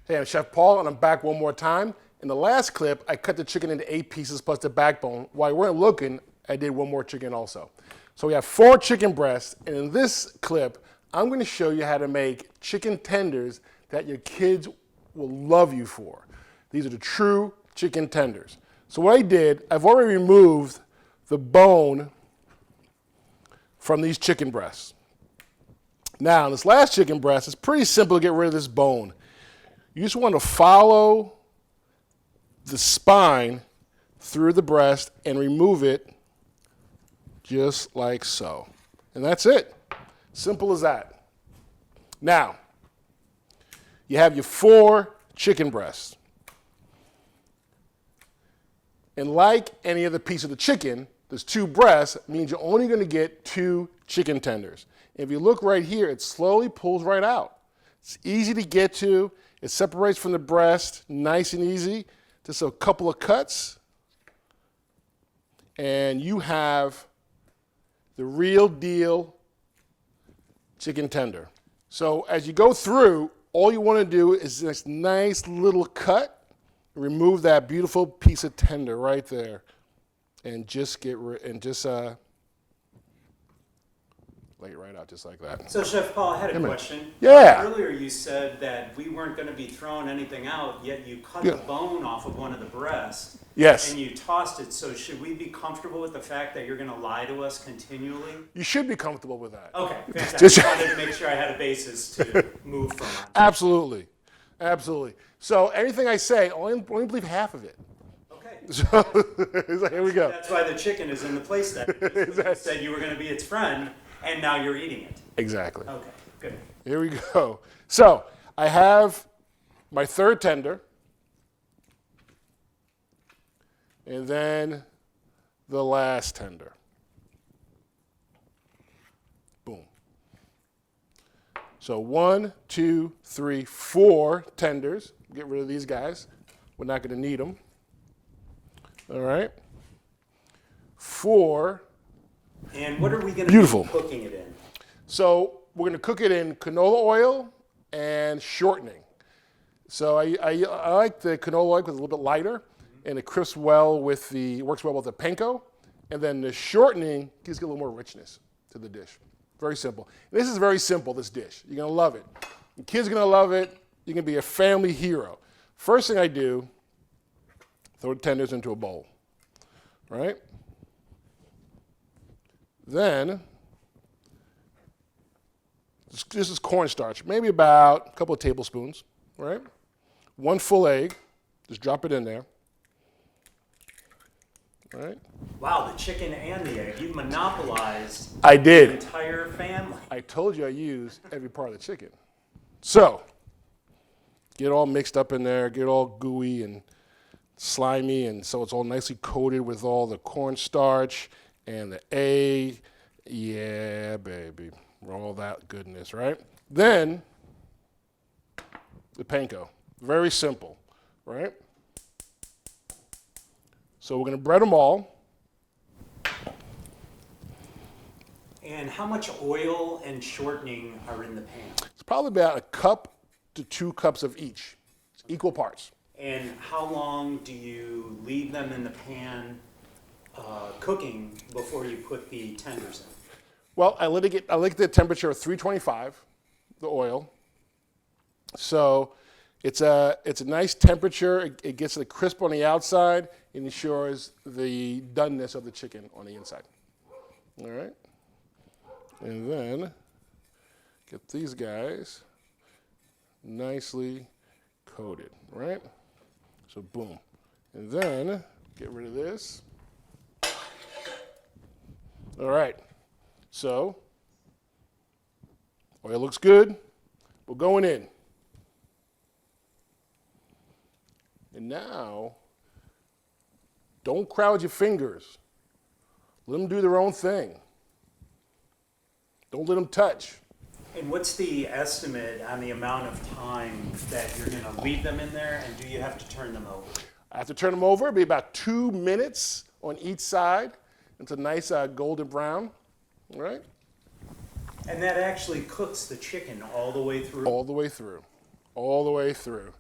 Hey, I'm Chef Paul, and I'm back one more time. In the last clip, I cut the chicken into 8 pieces plus the backbone. While you weren't looking, I did one more chicken also. So we have 4 chicken breasts, and in this clip, I'm going to show you how to make chicken tenders that your kids will love you for. These are the true chicken tenders. So what I did, I've already removed the bone from these chicken breasts. Now, this last chicken breast, it's pretty simple to get rid of this bone. You just want to follow the spine through the breast and remove it just like so. And that's it. Simple as that. Now, you have your 4 chicken breasts. And like any other piece of the chicken, there's 2 breasts, means you're only going to get 2 chicken tenders. If you look right here, it slowly pulls right out. It's easy to get to. It separates from the breast, nice and easy. Just a couple of cuts, and you have the real deal chicken tender. So as you go through, all you want to do is this nice little cut, remove that beautiful piece of tender right there, and just lay it right out just like that. So Chef Paul, I had a question. Yeah. Earlier you said that we weren't going to be throwing anything out, yet you cut the bone off of one of the breasts. Yes. And you tossed it. So should we be comfortable with the fact that you're going to lie to us continually? You should be comfortable with that. Okay, fantastic. Just wanted to make sure I had a basis to move from. Absolutely. Absolutely. So anything I say, only believe half of it. Okay. So it's like, here we go. That's why the chicken is in the place that it is. You said you were going to be its friend, and now you're eating it. Exactly. Okay, good. Here we go. So I have my 3rd tender, and then the last tender. Boom. So 1, 2, 3, 4 tenders. Get rid of these guys. We're not going to need them. All right. 4. And what are we going to be cooking it in? So we're going to cook it in canola oil and shortening. So I like the canola oil because it's a little bit lighter, and it crisps well with works well with the panko. And then the shortening gives it a little more richness to the dish. Very simple. And this is very simple, this dish. You're going to love it. The kids are going to love it. You're going to be a family hero. First thing I do, throw the tenders into a bowl. All right? Then, this is cornstarch, maybe about a couple of tablespoons, right? 1 full egg, just drop it in there, right? Wow, the chicken and the egg. You monopolized I did. the entire family. I told you I use every part of the chicken. So, get all mixed up in there, get all gooey and slimy, and so it's all nicely coated with all the cornstarch and the egg. Yeah, baby. All that goodness, right? Then, the panko. Very simple, right? So we're going to bread them all. And how much oil and shortening are in the pan? It's probably about 1 cup to 2 cups of each. It's equal parts. And how long do you leave them in the pan cooking before you put the tenders in? Well, I like the temperature of 325, the oil. So it's a nice temperature. It gets the crisp on the outside and ensures the doneness of the chicken on the inside. All right? And then get these guys nicely coated, right? So boom. And then get rid of this. All right. So oil looks good. We're going in. And now, don't crowd your fingers. Let them do their own thing. Don't let them touch. And what's the estimate on the amount of time that you're going to leave them in there, and do you have to turn them over? I have to turn them over. It'll be about 2 minutes on each side. It's a nice golden brown. All right? And that actually cooks the chicken all the way through? All the way through. All the way through.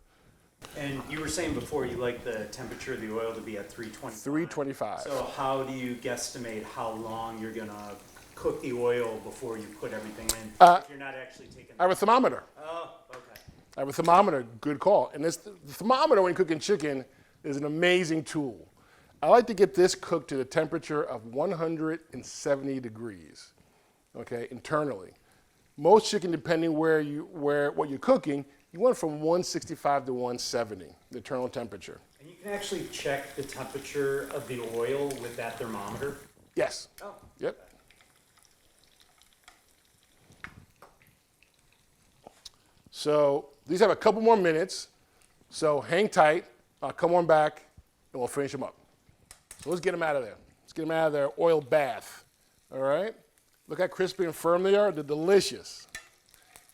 And you were saying before you like the temperature of the oil to be at 325. 325. So how do you guesstimate how long you're gonna cook the oil before you put everything in? If you're not actually taking. I have a thermometer. Oh, okay. I have a thermometer. Good call. And the thermometer when cooking chicken is an amazing tool. I like to get this cooked to the temperature of 170 degrees, okay, internally. Most chicken, depending what you're cooking, you want it from 165 to 170, the internal temperature. And you can actually check the temperature of the oil with that thermometer? Yes. Oh. Yep. So these have a couple more minutes. So hang tight. I'll come on back and we'll finish them up. So let's get them out of there. Let's get them out of their oil bath. All right? Look how crispy and firm they are. They're delicious.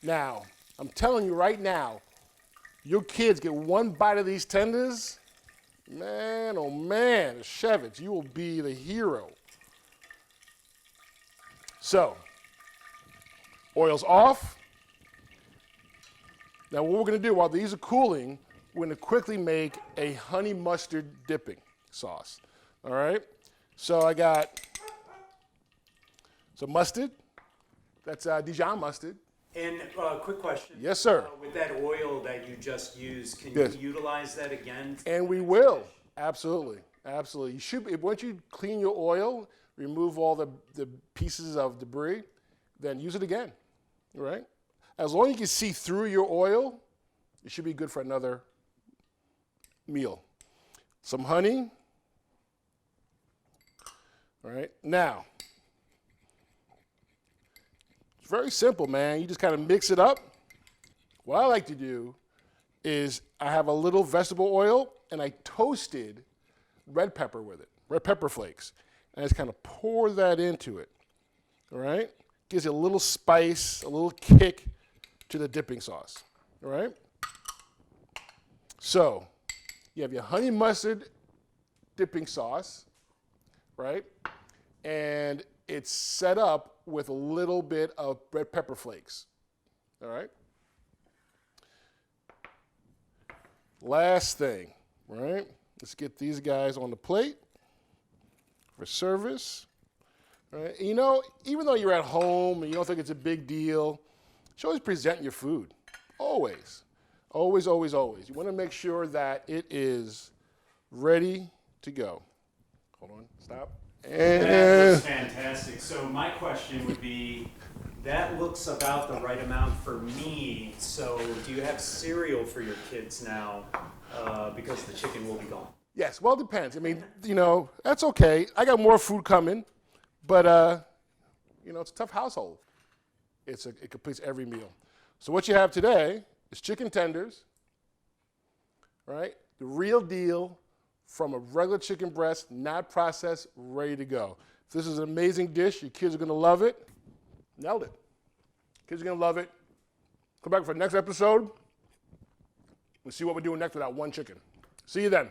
Now, I'm telling you right now, your kids get one bite of these tenders, man, oh man, Shevich, you will be the hero. So, oil's off. Now what we're gonna do while these are cooling, we're gonna quickly make a honey mustard dipping sauce, all right? So I got some mustard, that's Dijon mustard. And quick question. Yes, sir. With that oil that you just used, can Yes. you utilize that again? And we will, absolutely, absolutely. You should, once you clean your oil, remove all the pieces of debris, then use it again, all right? As long as you can see through your oil, it should be good for another meal. Some honey, all right? Now, it's very simple, man. You just kind of mix it up. What I like to do is I have a little vegetable oil and I toasted red pepper with it, red pepper flakes. And I just kind of pour that into it, all right? Gives you a little spice, a little kick to the dipping sauce, all right? So you have your honey mustard dipping sauce, right? And it's set up with a little bit of red pepper flakes, all right? Last thing, right? Let's get these guys on the plate for service, right? You know, even though you're at home and you don't think it's a big deal, you should always present your food, always. Always, always, always. You want to make sure that it is ready to go. Hold on, stop. That And looks fantastic. So my question would be, that looks about the right amount for me. So do you have cereal for your kids now? Because the chicken will be gone. yes, well, it depends. I mean, you know, that's okay. I got more food coming, but, you know, it's a tough household. It completes every meal. So what you have today is chicken tenders, right? The real deal from a regular chicken breast, not processed, ready to go. This is an amazing dish. Your kids are gonna love it. Nailed it. Kids are gonna love it. Come back for the next episode. We'll see what we're doing next with that one chicken. See you then.